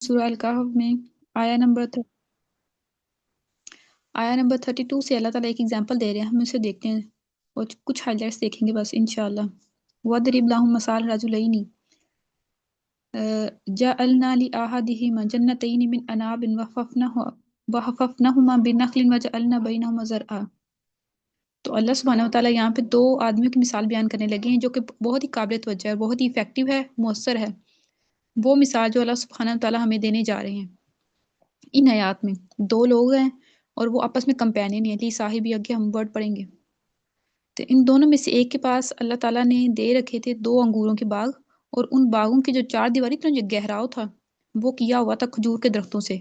سورہ الکہف میں آیا نمبر 32 سے اللہ تعالیٰ ایک ایگزامپل دے رہے ہیں، ہم اسے دیکھتے ہیں اور کچھ ہائی لائٹس دیکھیں گے بس انشاءاللہ۔ وَاضْرِبْ لَهُم مَثَالَ رَجُلَيْنِ جَعَلْنَا لِأَحَدِهِمَا جَنَّتَيْنِ مِنْ أَعْنَابٍ وَحَفَفْنَاهُمَا بِنَخْلٍ وَجَعَلْنَا بَيْنَهُمَا زَرْعًا۔ تو اللہ سبحانہ وتعالیٰ یہاں پہ دو آدمیوں کی مثال بیان کرنے لگے ہیں جو کہ بہت ہی قابل توجہ ہے، بہت ہی افیکٹو ہے، مؤثر ہے۔ وہ مثال جو اللہ سبحانہ وتعالیٰ ہمیں دینے جا رہے ہیں ان آیات میں، دو لوگ ہیں اور وہ آپس میں کمپینین ہیں، لی صاحب آگے ہم ورڈ پڑھیں گے۔ تو ان دونوں میں سے ایک کے پاس اللہ تعالیٰ نے دے رکھے تھے 2 انگوروں کے باغ، اور ان باغوں کی جو 4 دیواری تھی، جو گہراؤ تھا وہ کیا ہوا تھا کھجور کے درختوں سے،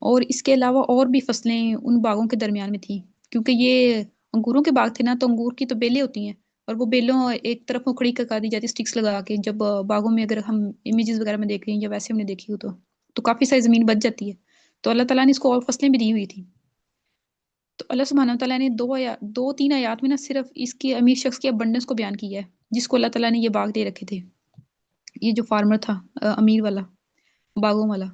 اور اس کے علاوہ اور بھی فصلیں ان باغوں کے درمیان میں تھیں، کیونکہ یہ انگوروں کے باغ تھے نا، تو انگور کی تو بیلیں ہوتی ہیں، اور وہ بیلوں ایک طرف مکھڑی کر دی جاتی سٹکس لگا کے، جب باغوں میں اگر ہم امیجز وغیرہ میں دیکھ رہے ہیں یا ویسے ہم نے دیکھی ہو تو کافی ساری زمین بچ جاتی ہے، تو اللہ تعالیٰ نے اس کو اور فصلیں بھی دی ہوئی تھی۔ تو اللہ سبحانہ وتعالیٰ نے 2-3 آیات میں نا صرف اس کے امیر شخص کی ابنڈنس کو بیان کیا ہے، جس کو اللہ تعالیٰ نے یہ باغ دے رکھے تھے، یہ جو فارمر تھا امیر والا، باغوں والا،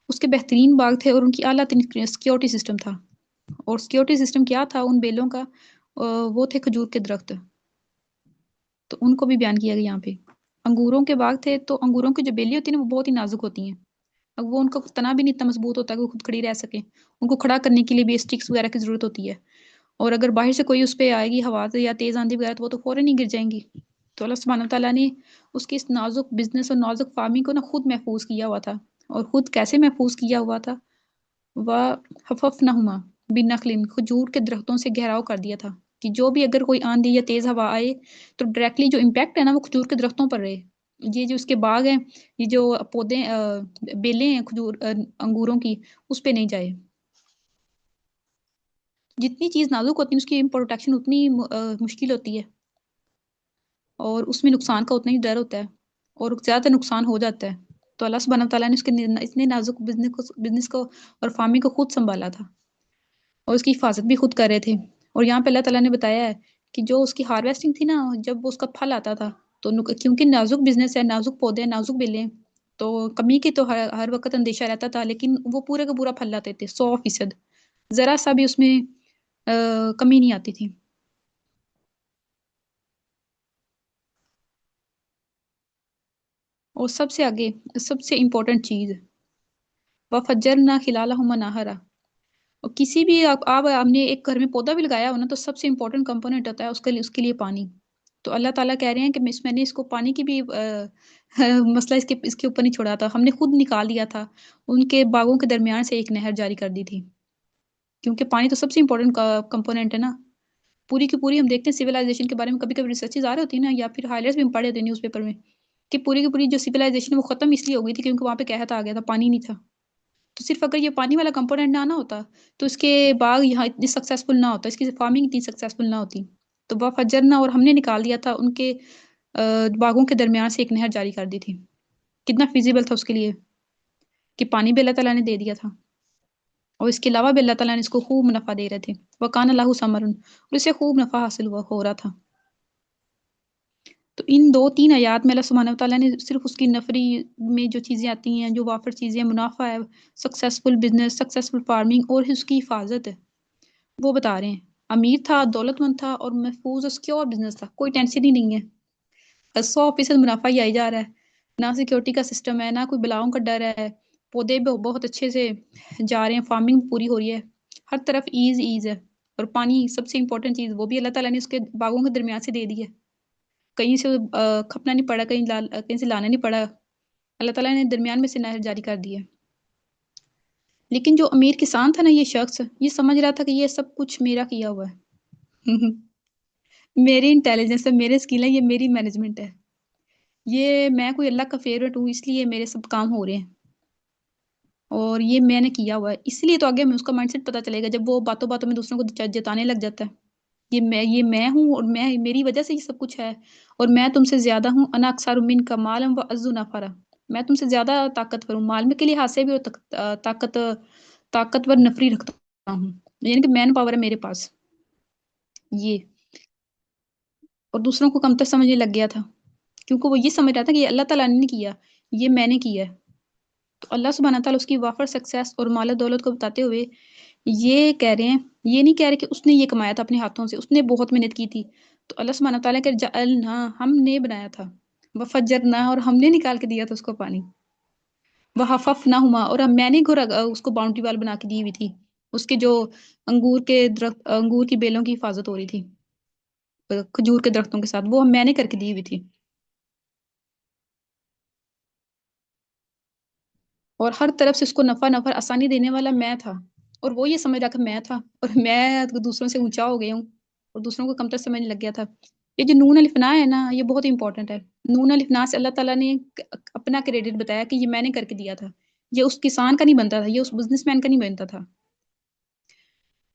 اس کے بہترین باغ تھے اور ان کی اعلیٰ ترین سیکیورٹی سسٹم تھا، اور سیکیورٹی سسٹم کیا تھا ان بیلوں کا؟ وہ تھے کھجور کے درخت، تو ان کو بھی بیان کیا گیا یہاں پہ۔ انگوروں کے باغ تھے، تو انگوروں کی جو بیلیں ہوتی ہیں نا وہ بہت ہی نازک ہوتی ہیں، اب وہ ان کا تنا بھی نہیں اتنا مضبوط ہوتا کہ وہ خود کھڑی رہ سکیں، ان کو کھڑا کرنے کے لیے بھی اسٹکس وغیرہ کی ضرورت ہوتی ہے، اور اگر باہر سے کوئی اس پہ آئے گی ہوا سے یا تیز آندھی وغیرہ تو وہ تو فوراً ہی گر جائیں گی۔ تو اللہ سبحانہ تعالیٰ نے اس کی اس نازک بزنس اور نازک فارمنگ کو نا خود محفوظ کیا ہوا تھا، اور خود کیسے محفوظ کیا ہوا تھا؟ وَحَفَفْنَاهُمَا بِنَخْلٍ، کھجور کے درختوں سے گھیراؤ کر دیا تھا، کہ جو بھی اگر کوئی آندھی یا تیز ہوا آئے تو ڈائریکٹلی جو امپیکٹ ہے نا وہ کھجور کے درختوں پر رہے، یہ جو اس کے باغ ہیں، یہ جو پودے بیلیں ہیں کھجور انگوروں کی، اس پہ نہیں جائے۔ جتنی چیز نازک ہوتی ہے اس کی پروٹیکشن اتنی مشکل ہوتی ہے، اور اس میں نقصان کا اتنا ہی ڈر ہوتا ہے، اور زیادہ نقصان ہو جاتا ہے۔ تو اللہ سبحانہ تعالیٰ نے اس کے اتنے نازک بزنس کو اور فارمنگ کو خود سنبھالا تھا، اور اس کی حفاظت بھی خود کر رہے تھے۔ اور یہاں پہ اللہ تعالیٰ نے بتایا ہے کہ جو اس کی ہارویسٹنگ تھی نا، جب اس کا پھل آتا تھا تو کیونکہ نازک بزنس ہے، نازک پودے ہیں، نازک بیلیں، تو کمی کی تو ہر وقت اندیشہ رہتا تھا، لیکن وہ پورے کا پورا پھل لاتے تھے 100%، ذرا سا بھی اس میں کمی نہیں آتی تھی۔ اور سب سے آگے سب سے امپورٹنٹ چیز، وَفَجَّرْنَا خِلَالَهُمَا نَهَرًا، اور کسی بھی آپ ہم نے ایک گھر میں پودا بھی لگایا ہو نا، تو سب سے امپورٹنٹ کمپوننٹ ہوتا ہے اس کے لیے پانی۔ تو اللہ تعالیٰ کہہ رہے ہیں کہ میں نے اس کو پانی کی بھی مسئلہ اس کے اوپر نہیں چھوڑا تھا، ہم نے خود نکال دیا تھا، ان کے باغوں کے درمیان سے ایک نہر جاری کر دی تھی، کیونکہ پانی تو سب سے امپورٹنٹ کمپوننٹ ہے نا۔ پوری کی پوری ہم دیکھتے ہیں سویلائزیشن کے بارے میں، کبھی کبھی ریسرچز آ رہے ہوتی ہیں نا، یا پھر ہائی لائٹس بھی ہم پڑھے ہوتے ہیں نیوز پیپر میں، کہ پوری کی پوری جو سویلائزیشن وہ ختم اس لیے ہو گئی تھی کیونکہ وہاں پہ قحط آ گیا تھا، پانی نہیں تھا۔ تو صرف اگر یہ پانی والا کمپوننٹ نہ آنا ہوتا تو اس کے باغ یہاں اتنی سکسیسفل نہ ہوتا، اس کی فارمنگ اتنی سکسیسفل نہ ہوتی۔ تو وہ فجرنا، اور ہم نے نکال دیا تھا ان کے باغوں کے درمیان سے ایک نہر جاری کر دی تھی۔ کتنا فیزیبل تھا اس کے لیے کہ پانی بھی اللہ تعالیٰ نے دے دیا تھا، اور اس کے علاوہ بھی اللہ تعالیٰ نے اس کو خوب منافع دے رہے تھے، وَقَانَ اللَّهُ ثَمَرٌ، اور اسے خوب نفع حاصل ہو رہا تھا۔ تو ان 2-3 آیات میں اللہ سبحانہ وتعالیٰ نے صرف اس کی نفری میں جو چیزیں آتی ہیں، جو وافر چیزیں، منافع ہے، سکسیسفل بزنس، سکسیسفل فارمنگ اور اس کی حفاظت ہے، وہ بتا رہے ہیں۔ امیر تھا، دولت مند تھا، اور محفوظ اور سیکیور بزنس تھا، کوئی ٹینشن ہی نہیں ہے، 100% منافع ہی آئی جا رہا ہے، نہ سیکیورٹی کا سسٹم ہے، نہ کوئی بلاؤں کا ڈر ہے، پودے بھی بہت اچھے سے جا رہے ہیں، فارمنگ پوری ہو رہی ہے، ہر طرف ایز ہے، اور پانی سب سے امپورٹنٹ چیز وہ بھی اللہ تعالیٰ نے اس کے باغوں کے درمیان سے دے دی ہے، کہیں سے کھپنا نہیں پڑا، کہیں سے لانا نہیں پڑا، اللہ تعالیٰ نے درمیان میں سے نہر جاری کر دی ہے۔ لیکن جو امیر کسان تھا نا، یہ شخص یہ سمجھ رہا تھا کہ یہ سب کچھ میرا کیا ہوا ہے میری انٹیلیجنس ہے، میرے اسکل ہے، یہ میری مینجمنٹ ہے، یہ میں کوئی اللہ کا فیوریٹ ہوں اس لیے میرے سب کام ہو رہے ہیں، اور یہ میں نے کیا ہوا ہے، اس لیے تو آگے ہمیں اس کا مائنڈ سیٹ پتہ چلے گا جب وہ باتوں باتوں میں دوسروں کو جتانے لگ جاتا ہے، یہ میں ہوں، اور میری وجہ سے یہ سب کچھ ہے، اور میں تم سے زیادہ ہوں، انا اکثر منک مالا و اعز نفرا، میں تم سے زیادہ طاقتور ہوں، مال میں کے لحاظ سے بھی، اور طاقتور نفری رکھتا ہوں، یعنی کہ مین پاور ہے میرے پاس یہ، اور دوسروں کو کمتر سمجھنے لگ گیا تھا، کیونکہ وہ یہ سمجھ رہا تھا کہ یہ اللہ تعالیٰ نے نہیں کیا، یہ میں نے کیا ہے، تو اللہ سبحانہ تعالیٰ اس کی وافر سکسیس اور مال و دولت کو بتاتے ہوئے یہ کہہ رہے ہیں، یہ نہیں کہہ رہے کہ اس نے یہ کمایا تھا اپنے ہاتھوں سے، اس نے بہت محنت کی تھی. تو اللہ سبحانہ تعالیٰ کہ جعلنا، ہم نے بنایا تھا، وفجرنا، اور ہم نے نکال کے دیا تھا اس کو پانی، وحففناہما، اور میں نے اس کو باؤنڈری وال بنا کے دی ہوئی تھی. اس کے جو انگور کے درخت، انگور کی بیلوں کی حفاظت ہو رہی تھی کھجور کے درختوں کے ساتھ، وہ میں نے کر کے دی ہوئی تھی. اور ہر طرف سے اس کو نفع آسانی دینے والا میں تھا، اور وہ یہ سمجھ رہا کہ میں تھا، اور میں دوسروں سے اونچا ہو گیا ہوں اور دوسروں کو کمتر سمجھنے لگ گیا تھا. یہ جو نون الف نا ہے نا، یہ بہت امپورٹنٹ ہے. نون الف نا سے اللہ تعالیٰ نے اپنا کریڈٹ بتایا کہ یہ میں نے کر کے دیا تھا. یہ اس کسان کا نہیں بنتا تھا، یہ اس بزنس مین کا نہیں بنتا تھا.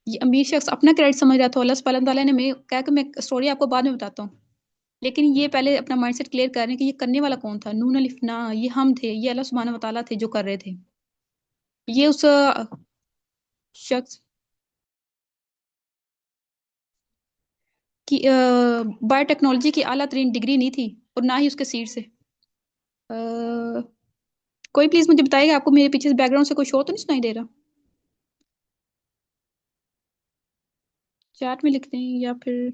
یہ امیر شخص اپنا کریڈٹ سمجھ رہا تھا. اللہ سبحانہ تعالیٰ نے میں کہا کہ میں اسٹوری آپ کو بعد میں بتاتا ہوں، لیکن یہ پہلے اپنا مائنڈ سیٹ کلیئر کر رہے ہیں کہ یہ کرنے والا کون تھا. نون الف نا، یہ ہم تھے، یہ اللہ سبحانہ وتعالیٰ تھے جو کر رہے تھے. یہ اس شخص کی بایو ٹیکنالوجی کی اعلیٰ ترین ڈگری نہیں تھی، اور نہ ہی اس کے سیٹ سے. کوئی پلیز مجھے بتائے گا، آپ کو میرے پیچھے سے بیک گراؤنڈ سے کوئی شور تو نہیں سنائی دے رہا؟ چیٹ میں لکھتے ہیں یا پھر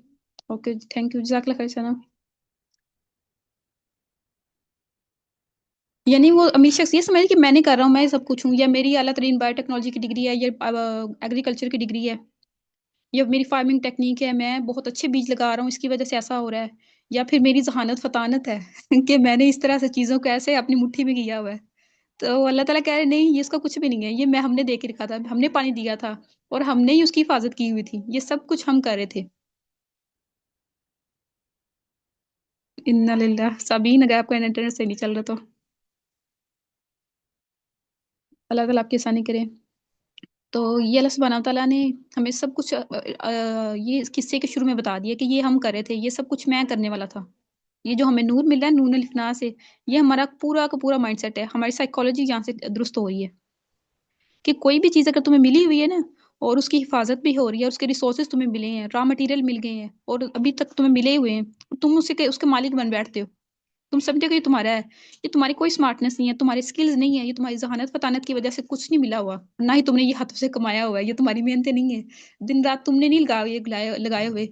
اوکے، تھینک یو، جزاک اللہ خیر سنا. یعنی وہ امیر شخص یہ سمجھے کہ میں نے کر رہا ہوں، میں سب کچھ ہوں، یا میری اعلیٰ ترین بایو ٹیکنالوجی کی ڈگری ہے، یا ایگریکلچر کی ڈگری ہے، یا میری فارمنگ ٹیکنیک ہے، میں بہت اچھے بیج لگا رہا ہوں اس کی وجہ سے ایسا ہو رہا ہے، یا پھر میری ذہانت فطانت ہے کہ میں نے اس طرح سے چیزوں کو ایسے اپنی مٹھی میں کیا ہوا ہے. تو اللہ تعالیٰ کہہ رہے نہیں، یہ اس کا کچھ بھی نہیں ہے، یہ ہم نے دے کے رکھا تھا، ہم نے پانی دیا تھا، اور ہم نے ہی اس کی حفاظت کی ہوئی تھی. یہ سب کچھ ہم کر رہے تھے. انا للہ. سابین اگر آپ کا انٹرنیٹ سے نہیں چل رہا تو اللہ تعالیٰ آپ کی آسانی کرے. تو یہ اللہ سبحانہ تعالیٰ نے ہمیں سب کچھ یہ اس قصے کے شروع میں بتا دیا کہ یہ ہم کر رہے تھے، یہ سب کچھ میں کرنے والا تھا. یہ جو ہمیں نور مل رہا ہے نون الف نا سے، یہ ہمارا پورا کا پورا مائنڈ سیٹ ہے. ہماری سائیکالوجی یہاں سے درست ہو رہی ہے کہ کوئی بھی چیز اگر تمہیں ملی ہوئی ہے نا، اور اس کی حفاظت بھی ہو رہی ہے، اور اس کے ریسورسز تمہیں ملے ہیں، را مٹیریل مل گئے ہیں، اور ابھی تک تمہیں ملے ہوئے ہیں، تم اس کے مالک بن بیٹھتے ہو. تم سمجھے کہ یہ تمہارا ہے. یہ تمہاری کوئی سمارٹنس نہیں ہے، تمہاری سکلز نہیں ہے، یہ تمہاری ذہانت فطانت کی وجہ سے کچھ نہیں ملا ہوا، نہ ہی تم نے یہ ہاتھوں سے کمایا ہوا ہے، یہ تمہاری محنتیں نہیں ہے. دن رات تم نے نہیں لگائے ہوئے.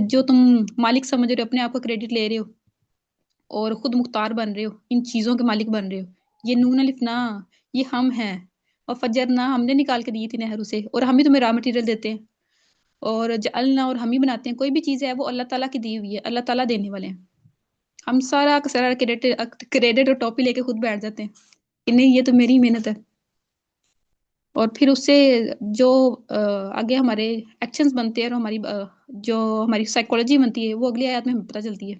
جو تم مالک سمجھ رہے ہو، اپنے آپ کو کریڈٹ لے رہے ہو اور خود مختار بن رہے ہو، ان چیزوں کے مالک بن رہے ہو. یہ نون الف نا، یہ ہم ہیں. اور فجر نہ، ہم نے نکال کے دی تھی نہروں سے، اور ہم ہی تمہیں را مٹیریل دیتے ہیں. اور جعلنا، اور ہم ہی بناتے ہیں. کوئی بھی چیز ہے وہ اللہ تعالیٰ کی دی ہوئی ہے، اللہ تعالیٰ دینے والے ہیں. ہم سارا کا سارا کریڈٹ اور ٹاپی لے کے خود بیٹھ جاتے ہیں کہ نہیں، یہ تو میری محنت ہے. اور پھر اس سے جو آگے ہمارے ایکشنز بنتے ہیں، اور جو ہماری سائیکالوجی بنتی ہے، وہ اگلی آیات میں ہمیں پتہ چلتی ہے.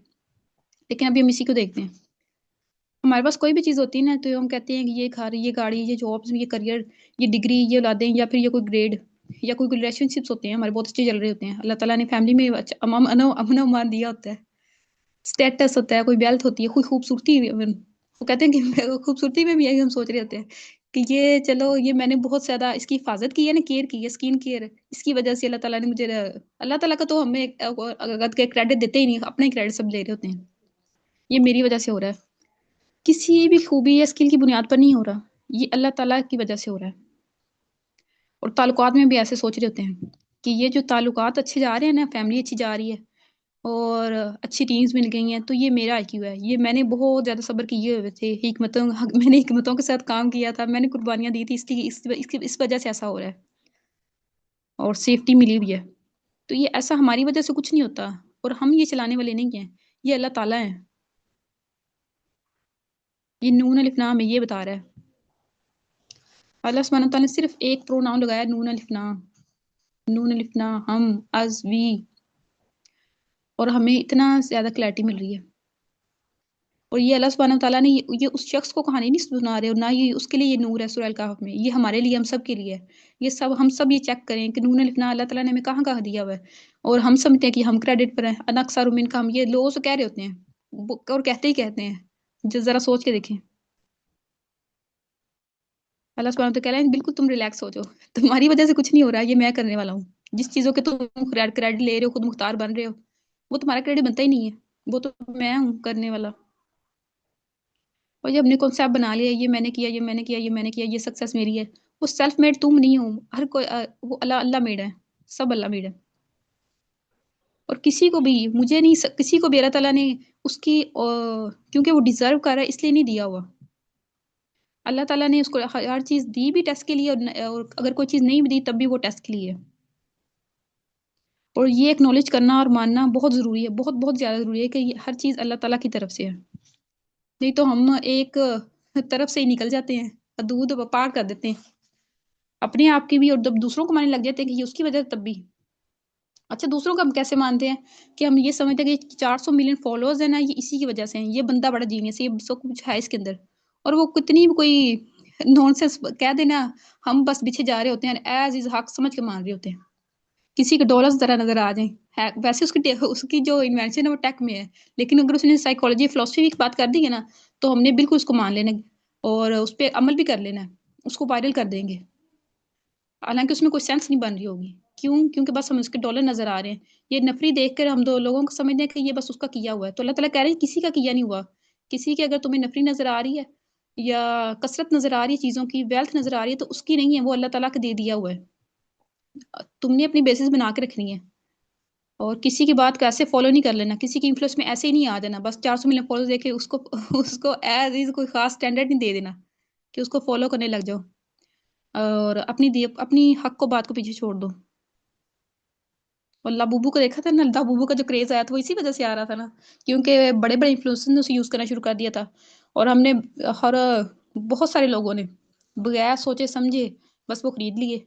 لیکن ابھی ہم اسی کو دیکھتے ہیں. ہمارے پاس کوئی بھی چیز ہوتی ہے نا، تو ہم کہتے ہیں کہ یہ گھر، یہ گاڑی، یہ جابس، یہ کریئر، یہ ڈگری، یہ اولادیں، یا پھر یہ کوئی گریڈ، یا کوئی ریلیشن شپس ہوتے ہیں ہمارے بہت اچھے چل رہے ہوتے ہیں. اللہ تعالیٰ نے فیملی میں امن و امان دیا ہوتا ہے، اسٹیٹس ہوتا ہے، کوئی ویلتھ ہوتی ہے، کوئی خوبصورتی. وہ کہتے ہیں کہ خوبصورتی میں بھی یہی ہم سوچ رہے ہوتے ہیں کہ یہ چلو، یہ میں نے بہت زیادہ اس کی حفاظت کی ہے نا، کیئر کی ہے، اسکن کیئر، اس کی وجہ سے اللہ تعالیٰ نے مجھے، اللہ تعالیٰ کا تو ہمیں کریڈٹ دیتے ہی نہیں، اپنے کریڈٹ سب لے رہے ہوتے ہیں. یہ میری وجہ سے ہو رہا ہے. کسی بھی خوبی یا اسکل کی بنیاد پر نہیں ہو رہا، یہ اللہ تعالیٰ کی وجہ سے ہو رہا ہے. اور تعلقات میں بھی ایسے سوچ رہے ہوتے ہیں کہ یہ جو تعلقات اچھے جا رہے ہیں نا، فیملی اچھی جا رہی ہے، اور اچھی ٹیمز مل گئی ہیں، تو یہ میرا آئی کیو ہے. یہ میں نے بہت زیادہ صبر کیے ہوئے تھے، میں نے حکمتوں کے ساتھ کام کیا تھا، میں نے قربانیاں دی تھی، اس وجہ سے ایسا ہو رہا ہے، اور سیفٹی ملی ہوئی ہے. تو یہ ایسا ہماری وجہ سے کچھ نہیں ہوتا، اور ہم یہ چلانے والے نہیں ہیں، یہ اللہ تعالیٰ ہیں. یہ نون الف نا میں یہ بتا رہا ہے. اللہ سبحانہ تعالیٰ نے صرف ایک پروناؤن لگایا، نون الف نا. نون الف نا، ہم، از، وی، اور ہمیں اتنا زیادہ کلیئرٹی مل رہی ہے. اور یہ اللہ سبحانہ تعالیٰ نے یہ اس شخص کو کہانی نہیں سنا رہے، اور نہ ہی اس کے لیے یہ نور ہے سورہ الکہف میں. یہ ہمارے لیے، ہم سب کے لیے ہے. یہ سب ہم سب یہ چیک کریں کہ نون الف نا اللہ تعالیٰ نے ہمیں کہاں کہاں دیا ہوا ہے. اور ہم سمجھتے ہیں کہ ہم کریڈٹ پر ہیں، انا اکثر من کا، ہم یہ لوگ تو کہہ رہے ہوتے ہیں، اور کہتے ہی کہتے ہیں. جو ذرا سوچ کے دیکھیں. اللہ سبحانہ تو کہہ رہے ہیں بالکل تم ریلیکس ہو جاؤ، تمہاری وجہ سے کچھ نہیں ہو رہا ہے، یہ میں کرنے والا ہوں. جس چیزوں کے تم کریڈٹ لے رہے ہو، خود مختار بن رہے ہو، وہ تمہارا کریڈٹ بنتا ہی نہیں ہے، وہ تو میں ہوں کرنے والا. اور یہ ہم نے کانسیپٹ بنا لیا، یہ میں نے کیا، یہ میں نے کیا، یہ میں نے کیا، یہ سکسیس میری ہے. وہ سیلف میڈ تم نہیں ہو، ہر کوئی وہ اللہ میڈ ہے، سب اللہ میڈ ہے. اور کسی کو بھی مجھے نہیں کسی کو بھی اللہ تعالیٰ نے اس کی کیونکہ وہ ڈیزرو کر رہا ہے اس لیے نہیں دیا ہوا. اللہ تعالیٰ نے اس کو ہر چیز دی بھی ٹیسٹ کے لیے، اور اگر کوئی چیز نہیں بھی دی تب بھی وہ ٹیسٹ کے لیے. اور یہ ایکنالج کرنا اور ماننا بہت ضروری ہے، بہت بہت زیادہ ضروری ہے کہ یہ ہر چیز اللہ تعالیٰ کی طرف سے ہے. نہیں تو ہم ایک طرف سے ہی نکل جاتے ہیں، حدود پار کر دیتے ہیں اپنے آپ کی بھی، اور جب دوسروں کو ماننے لگ جاتے ہیں کہ یہ اس کی وجہ تب بھی. اچھا دوسروں کو ہم کیسے مانتے ہیں کہ ہم یہ سمجھتے ہیں کہ 400 ملین فالوورز ہیں نا، یہ اسی کی وجہ سے ہیں، یہ بندہ بڑا جینیس ہے، یہ سب کچھ ہے اس کے اندر. اور وہ کتنی بھی کوئی نونسنس کہہ دینا، ہم بس پیچھے جا رہے ہوتے ہیں، ایز از حق سمجھ کے مان رہے ہوتے ہیں. کسی کے ڈالرز ذرا نظر آ جائیں، ویسے اس کی جو انوینشن ہے وہ ٹیک میں ہے، لیکن اگر اس نے سائیکالوجی فلسفی کی بات کر دی ہے نا تو ہم نے بالکل اس کو مان لینا اور اس پہ عمل بھی کر لینا ہے، اس کو وائرل کر دیں گے، حالانکہ اس میں کوئی سینس نہیں بن رہی ہوگی. کیونکہ بس ہم اس کے ڈالر نظر آ رہے ہیں. یہ نفری دیکھ کر ہم دو لوگوں کو سمجھتے ہیں کہ یہ بس اس کا کیا ہوا ہے، تو اللہ تعالیٰ کہہ رہے ہیں کسی کا کیا نہیں ہوا. کسی کی اگر تمہیں نفری نظر آ رہی ہے یا کثرت نظر آ رہی ہے، چیزوں کی ویلتھ نظر آ رہی ہے، تو اس کی نہیں ہے، وہ اللہ تعالیٰ کا دے دیا ہوا ہے. تم نے اپنی بیسس بنا کے رکھنی ہے، اور کسی کی بات کو ایسے فالو نہیں کر لینا، کسی کی انفلوئنس میں ایسے ہی نہیں آ جانا بس 400 ملین فالوز دیکھے اس کو ایز از کوئی خاص اسٹینڈرڈ نہیں دے دینا کہ اس کو فالو کرنے لگ جاؤ، اور اپنی حق کو بات کو پیچھے چھوڑ دو. اور لابوبو کو دیکھا تھا نا، لابوبو کا جو کریز آیا تھا وہ اسی وجہ سے آ رہا تھا نا، کیونکہ بڑے بڑے انفلوئنسر نے اسے یوز کرنا شروع کر دیا تھا، اور ہم نے بہت سارے لوگوں نے بغیر سوچے سمجھے بس وہ خرید لیے.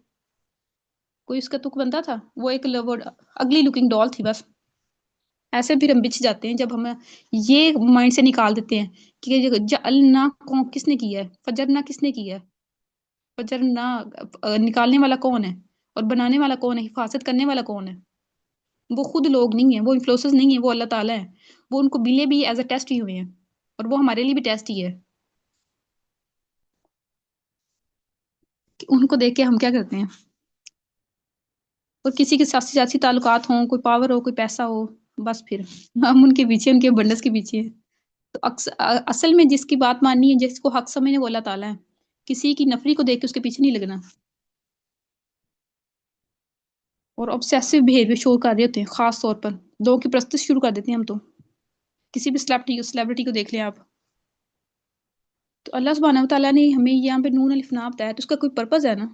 کوئی اس کا تک بنتا تھا، وہ ایک اگلی لکنگ ڈال تھی بس. ایسے پھر ہم بچ جاتے ہیں جب ہم یہ مائنڈ سے نکال دیتے ہیں کہ جعلنا کس نے کیا ہے، فجرنا کس نے کیا ہے، فجرنا نکالنے والا کون ہے، اور بنانے والا کون ہے، حفاظت کرنے والا کون ہے. وہ خود لوگ نہیں ہیں، وہ انفلوئنسرز نہیں ہیں، وہ اللہ تعالیٰ ہے. وہ ان کو ملے بھی ایز اے ٹیسٹ ہی ہوئے ہیں، اور وہ ہمارے لیے بھی ٹیسٹ ہی ہے کہ ان کو دیکھ کے ہم کیا کرتے ہیں. اور کسی کے سیاسی تعلقات ہوں، کوئی پاور ہو، کوئی پیسہ ہو، بس پھر ہم ان کے پیچھے، ان کے بنڈس کے پیچھے ہیں. تو اصل میں جس کی بات ماننی ہے، جس کو حق سمجھنے، وہ اللہ تعالیٰ ہے. کسی کی نفری کو دیکھ کے اس کے پیچھے نہیں لگنا. اور obsessive behavior شو کر رہے ہوتے ہیں، خاص طور پر لوگوں کی پرستش شروع کر دیتے ہیں ہم تو. کسی بھی سلیبریٹی کو دیکھ لیں آپ. تو اللہ سبحانہ و تعالیٰ نے ہمیں یہاں پہ نون الف نا بتایا، تو اس کا کوئی پرپز ہے نا،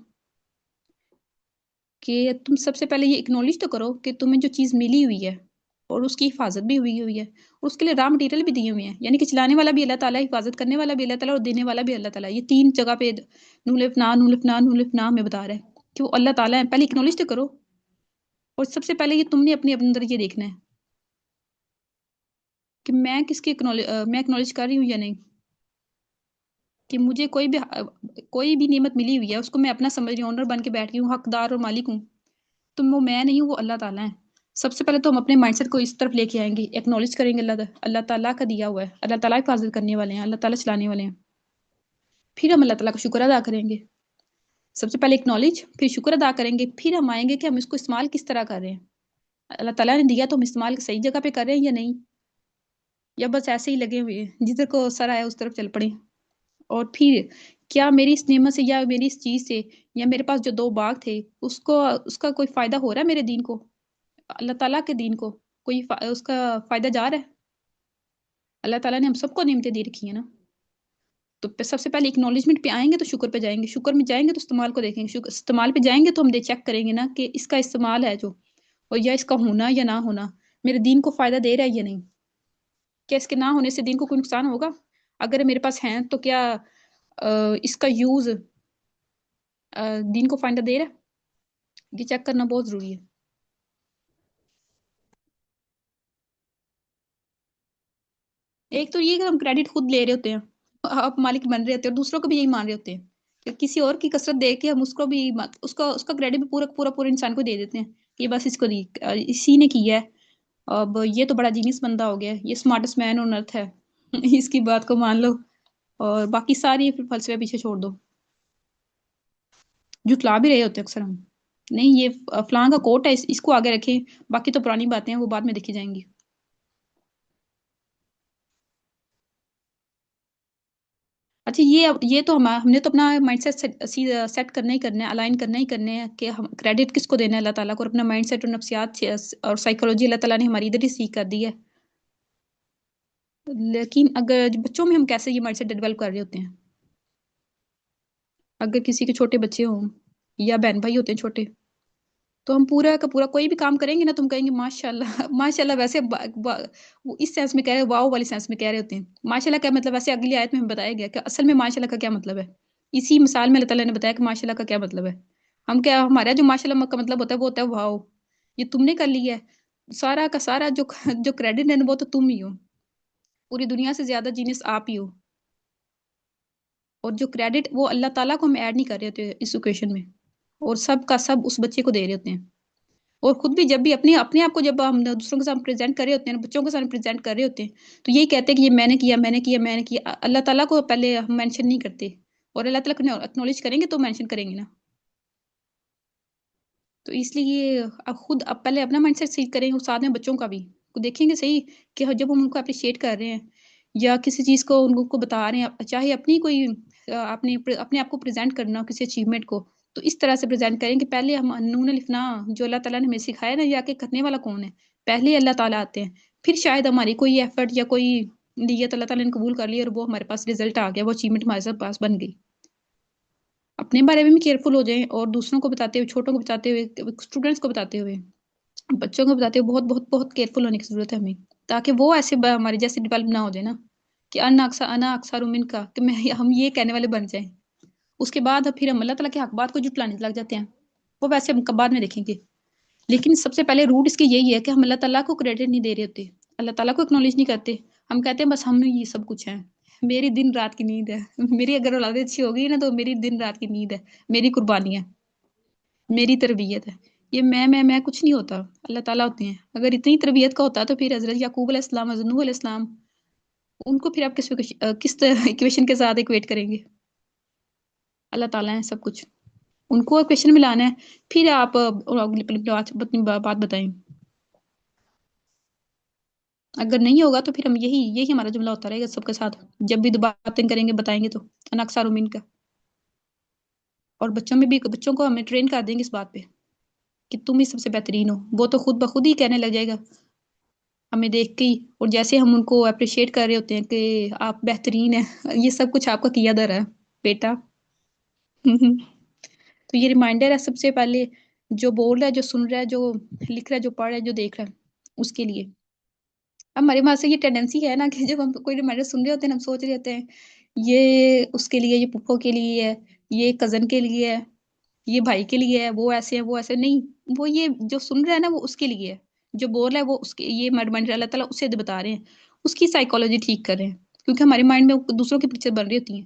کہ تم سب سے پہلے یہ اکنالج تو کرو کہ تمہیں جو چیز ملی ہوئی ہے اور اس کی حفاظت بھی ہوئی ہے، اور اس کے لیے را مٹیریل بھی دیے ہوئے ہیں، یعنی کہ چلانے والا بھی اللہ تعالیٰ، حفاظت کرنے والا بھی اللہ تعالیٰ، اور دینے والا بھی اللہ تعالیٰ. یہ 3 جگہ پہ نون الف نا نون الف نا نون الف نا میں بتا رہا ہے کہ وہ اللہ تعالیٰ ہے. پہلے اکنالج تو کرو، اور سب سے پہلے یہ تم نے اپنے اندر یہ دیکھنا ہے کہ میں کس کی میں اکنالج کر رہی ہوں یا نہیں، کہ مجھے کوئی بھی نعمت ملی ہوئی ہے اس کو میں اپنا سمجھ رہی ہوں، اونر بن کے بیٹھ رہی ہوں، حقدار اور مالک ہوں. تو وہ میں نہیں ہوں، وہ اللہ تعالیٰ ہے. سب سے پہلے تو ہم اپنے مائنڈ سیٹ کو اس طرف لے کے آئیں گے، ایکنالج کریں گے اللہ تعالیٰ کا دیا ہوا ہے، اللہ تعالیٰ حفاظت کرنے والے ہیں، اللہ تعالیٰ چلانے والے ہیں. پھر ہم اللہ تعالیٰ کا شکر ادا کریں گے. سب سے پہلے اکنالج، پھر شکر ادا کریں گے، پھر ہم آئیں گے کہ ہم اس کو استعمال کس طرح کر رہے ہیں. اللہ تعالیٰ نے دیا تو ہم استعمال صحیح جگہ پہ کر رہے ہیں یا نہیں، یا بس ایسے ہی لگے ہوئے ہیں، جدھر کو سر آئے اس طرف چل پڑے. اور پھر کیا میری اس نعمت سے، یا میری اس چیز سے، یا میرے پاس جو 2 باغ تھے اس کا کوئی فائدہ ہو رہا ہے میرے دین کو، اللہ تعالیٰ کے دین کو کوئی اس کا فائدہ جا رہا ہے. اللہ تعالیٰ نے ہم سب کو نعمتیں دے رکھی ہیں نا. تو سب سے پہلے اکنالجمنٹ پہ آئیں گے تو شکر پہ جائیں گے، شکر میں جائیں گے تو استعمال کو دیکھیں گے، استعمال پہ جائیں گے تو ہم چیک کریں گے نا کہ اس کا استعمال ہے جو، اور یا اس کا ہونا یا نہ ہونا میرے دین کو فائدہ دے رہا ہے یا نہیں. کیا اس کے نہ ہونے سے دین کو کوئی نقصان ہوگا؟ اگر میرے پاس ہیں تو کیا اس کا یوز دین کو فائدہ دے رہا ہے؟ یہ چیک کرنا بہت ضروری ہے. ایک تو یہ کہ ہم کریڈٹ خود لے رہے ہوتے ہیں، آپ مالک بن رہے ہوتے ہیں، اور دوسروں کو بھی یہی مان رہے ہوتے ہیں کہ کسی اور کی کثرت دیکھ کے ہم اس کو بھی اس کا کریڈٹ بھی پورا انسان کو دے دیتے ہیں کہ بس اس کو اسی نے کیا ہے، اب یہ تو بڑا جینیس بندہ ہو گیا، یہ اسمارٹسٹ مین آن ارتھ ہے اس کی بات کو مان لو، اور باقی ساری پھر فلسفے پیچھے چھوڑ دو. جھٹلا بھی رہے ہوتے ہیں اکثر ہم، نہیں یہ فلاں کا کوٹ ہے، اس کو آگے رکھیں، باقی تو پرانی باتیں ہیں، وہ بعد میں دیکھی جائیں گی. اچھا یہ تو ہم نے تو اپنا مائنڈ سیٹ سیٹ کرنا ہی کرنا ہے، الائن کرنا ہی کرنا ہے کہ ہم کریڈٹ کس کو دینا ہے، اللہ تعالیٰ کو، اور اپنا مائنڈ سیٹ اور نفسیات اور سائیکولوجی اللہ تعالیٰ نے ہماری ادھر ہی سیکھ کر دی ہے. لیکن اگر بچوں میں ہم کیسے یہ مائنڈ سیٹ ڈیولپ کر رہے ہوتے ہیں؟ اگر کسی کے چھوٹے بچے ہوں یا بہن بھائی ہوتے ہیں چھوٹے، تو ہم پورا کا پورا کوئی بھی کام کریں گے نا، تم کہیں گے ماشاء اللہ ماشاء اللہ. ویسے وہ اس سینس میں کہہ رہے، واؤ والی سینس میں کہہ رہے ہوتے ہیں. ماشاء اللہ کا مطلب ویسے اگلی آیت میں ہمیں بتایا گیا کہ اصل میں ماشاء اللہ کا کیا مطلب ہے. اسی مثال میں اللہ تعالیٰ نے بتایا کہ ماشاء اللہ کا کیا مطلب ہے. ہم کیا، ہمارا جو ماشاء اللہ کا مطلب ہوتا ہے وہ ہوتا ہے واؤ، یہ تم نے کر لیا ہے، سارا کا سارا جو کریڈٹ ہے وہ تو تم ہی ہو، پوری دنیا سے زیادہ جینس آپ ہی ہو. اور جو کریڈٹ وہ اللہ تعالیٰ کو ہم ایڈ نہیں کر رہے ہوتے اس اوکیشن میں، اور سب کا سب اس بچے کو دے رہے ہوتے ہیں. اور خود بھی جب بھی اپنے آپ کو جب ہم دوسروں کے سامنے پریزنٹ کر رہے ہوتے ہیں، بچوں کے سامنے پریزنٹ کر رہے ہوتے ہیں، تو یہی کہتے ہیں کہ یہ میں نے کیا، میں نے کیا، میں نے کیا. اللہ تعالیٰ کو پہلے ہم مینشن نہیں کرتے، اور اللہ تعالیٰ کو اکنالج کریں گے تو مینشن کریں گے نا. تو اس لیے اب پہلے اپنا مائنڈ سیٹ صحیح کریں، اور ساتھ میں بچوں کا بھی دیکھیں گے صحیح کہ جب ہم ان کو اپریشیٹ کر رہے ہیں یا کسی چیز کو ان کو بتا رہے ہیں، چاہے اپنی کوئی اپنے آپ کو پریزنٹ کرنا ہو کسی اچیومنٹ کو، تو اس طرح سے پریزنٹ کریں کہ پہلے ہم نون الف نا جو اللہ تعالیٰ نے ہمیں سکھایا نا، یا کہ کرنے والا کون ہے، پہلے اللہ تعالیٰ آتے ہیں، پھر شاید ہماری کوئی ایفرٹ یا کوئی نیت اللہ تعالیٰ نے قبول کر لی اور وہ ہمارے پاس رزلٹ آ گیا، وہ اچیومنٹ ہمارے پاس بن گئی. اپنے بارے میں بھی کیئرفل ہو جائیں، اور دوسروں کو بتاتے ہوئے، چھوٹوں کو بتاتے ہوئے، اسٹوڈنٹس کو بتاتے ہوئے، بچوں کو بتاتے ہوئے بہت بہت بہت کیئرفل ہونے کی ضرورت ہے ہمیں، تاکہ وہ ایسے ہمارے جیسے ڈیولپ نہ ہو جائے نا کہ انا اکثر من کا، کہ ہم یہ کہنے والے بن جائیں. اس کے بعد پھر ہم اللہ تعالیٰ کے حق بات کو جٹلانے لگ جاتے ہیں. وہ ویسے ہم بعد میں دیکھیں گے، لیکن سب سے پہلے روٹ اس کی یہی ہے کہ ہم اللہ تعالیٰ کو کریڈٹ نہیں دے رہے ہوتے، اللہ تعالیٰ کو اکنالج نہیں کرتے. ہم کہتے ہیں بس ہم یہ سب کچھ ہے، میری دن رات کی نیند ہے، میری اگر اولاد اچھی ہوگی نا تو میری دن رات کی نیند ہے، میری قربانی ہے، میری تربیت ہے. یہ میں کچھ نہیں ہوتا، اللہ تعالیٰ ہوتے ہیں. اگر اتنی تربیت کا ہوتا تو پھر حضرت یعقوب علیہ السلام، حضرت نوح علیہ السلام، ان کو پھر آپ کس ایکویشن کے ساتھ ایکویٹ کریں گے؟ اللہ تعالیٰ ہیں سب کچھ، ان کو ایکویشن میں لانا ہے. پھر آپ اپنی بات بتائیں. اگر نہیں ہوگا تو پھر ہم یہی ہمارا جملہ ہوتا رہے گا سب کے ساتھ، جب بھی باتیں کریں گے بتائیں گے تو انا اکثر من کا. اور بچوں کو ہمیں ٹرین کر دیں گے اس بات پہ کہ تم ہی سب سے بہترین ہو. وہ تو خود بخود ہی کہنے لگ جائے گا ہمیں دیکھ کے ہی، اور جیسے ہم ان کو اپریشیٹ کر رہے ہوتے ہیں کہ آپ بہترین ہیں، یہ سب کچھ آپ کا کیا در ہے بیٹا. تو یہ ریمائنڈر ہے سب سے پہلے، جو بول رہا ہے، جو سن رہا ہے، جو لکھ رہا ہے، جو پڑھ رہا ہے، جو دیکھ رہا ہے، اس کے لیے. اب ہمارے پاس سے یہ ٹینڈنسی ہے نا کہ جب ہم کوئی ریمائنڈر سن رہے ہوتے ہیں، ہم سوچ رہے ہوتے ہیں یہ اس کے لیے، یہ پپھو کے لیے ہے، یہ کزن کے لیے ہے، یہ بھائی کے لیے ہے، وہ ایسے ہے، وہ ایسے نہیں. وہ یہ جو سن رہا ہے نا وہ اس کے لیے ہے، جو بول رہا ہے وہ اس کے، یہ ریمائنڈر اللہ تعالیٰ اسے بتا رہے ہیں، اس کی سائیکالوجی ٹھیک کر رہے ہیں. کیونکہ ہمارے مائنڈ میں دوسروں کی پکچر بن رہی ہوتی ہیں.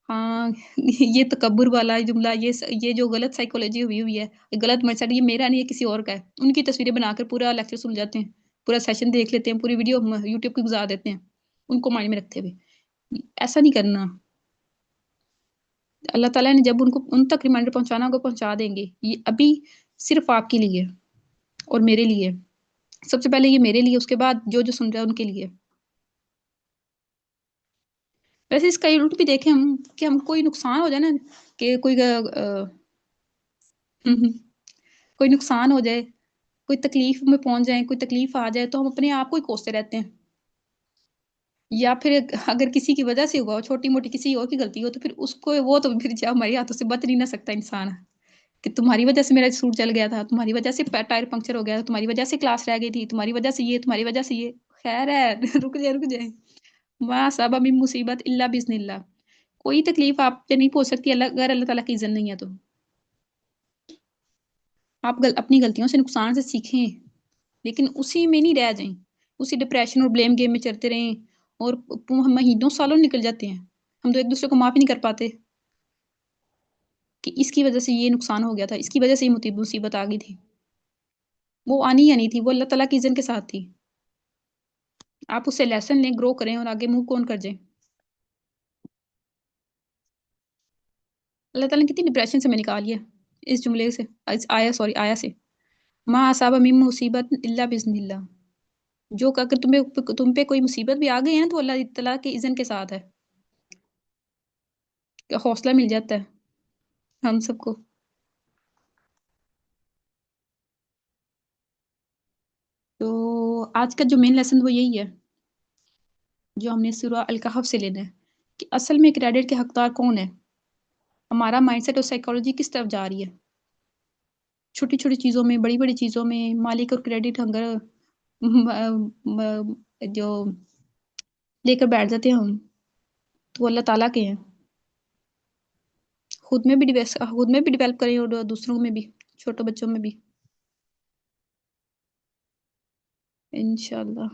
ہاں یہ تکبر والا جملہ، یہ جو غلط سائیکالوجی ہوئی ہے، غلط مائنڈ سیٹ، یہ میرا نہیں ہے کسی اور کا ہے. ان کی تصویریں بنا کر پورا لیکچر سن جاتے ہیں، پورا سیشن دیکھ لیتے ہیں، پوری ویڈیو یوٹیوب کی گزار دیتے ہیں ان کو مائنڈ میں رکھتے ہوئے. ایسا نہیں کرنا. اللہ تعالیٰ نے جب ان تک ریمائنڈر پہنچانا ہوگا پہنچا دیں گے. یہ ابھی صرف آپ کے لیے اور میرے لیے، سب سے پہلے یہ میرے لیے، اس کے بعد جو سن رہا ہے ان کے لیے. ویسے اس کا الٹ بھی دیکھیں ہم کہ ہم کوئی نقصان ہو جائے نا، کہ کوئی نقصان ہو جائے، کوئی تکلیف میں پہنچ جائیں، کوئی تکلیف آ جائے، تو ہم اپنے آپ کو ہی کوستے رہتے ہیں. یا پھر اگر کسی کی وجہ سے ہوا ہو، چھوٹی موٹی کسی اور کی غلطی ہو، تو پھر اس کو وہ تو پھر ہمارے ہاتھوں سے بچ نہیں نہ سکتا انسان، کہ تمہاری وجہ سے میرا سوٹ چل گیا تھا، تمہاری وجہ سے ٹائر پنکچر ہو گیا تھا، تمہاری وجہ سے کلاس رہ گئی تھی، تمہاری وجہ سے یہ، تمہاری وجہ سے یہ. خیر ہے رک جائے. وہاں سب من مصیبت اللہ بسن اللہ. کوئی تکلیف آپ سے نہیں پہنچ سکتی اگر اللہ تعالیٰ کی اذن نہیں ہے. تو آپ اپنی غلطیوں سے، نقصان سے سیکھیں، لیکن اسی میں نہیں رہ جائیں، اسی ڈپریشن اور بلیم گیم میں چلتے رہیں، اور مہینوں سالوں نکل جاتے ہیں، ہم تو ایک دوسرے کو معاف ہی نہیں کر پاتے کہ اس کی وجہ سے یہ نقصان ہو گیا تھا، اس کی وجہ سے یہ مصیبت آ گئی تھی. وہ آنی یا نہیں تھی، وہ اللہ تعالیٰ کی اذن کے ساتھ تھی. آپ اس سے لیسن لیں، گرو کریں، اور آگے منہ کون کر جائیں. اللہ تعالیٰ نے کتنی ڈپریشن سے میں نکالی ہے اس جملے سے، آیا سے ما اصاب من مصیبت الا باذن اللہ. جو اگر تم پہ کوئی مصیبت بھی آ گئی ہے نا تو اللہ تعالیٰ کے اذن کے ساتھ ہے. کہ حوصلہ مل جاتا ہے ہم سب کو. تو آج کا جو مین لیسن وہ یہی ہے جو ہم نے سورہ الکہف سے لینا ہے کہ اصل میں کریڈٹ کے حقدار کون ہے. ہمارا مائنڈ سیٹ اور سائیکالوجی کس طرف جا رہی ہے. چھوٹی چھوٹی چیزوں میں بڑی بڑی چیزوں میں مالک اور کریڈٹ ہنگر جو لے کر بیٹھ جاتے ہیں ہم تو وہ اللہ تعالیٰ کے ہیں. خود میں بھی ڈیولپ کریں اور دوسروں میں بھی چھوٹے بچوں میں بھی انشاءاللہ.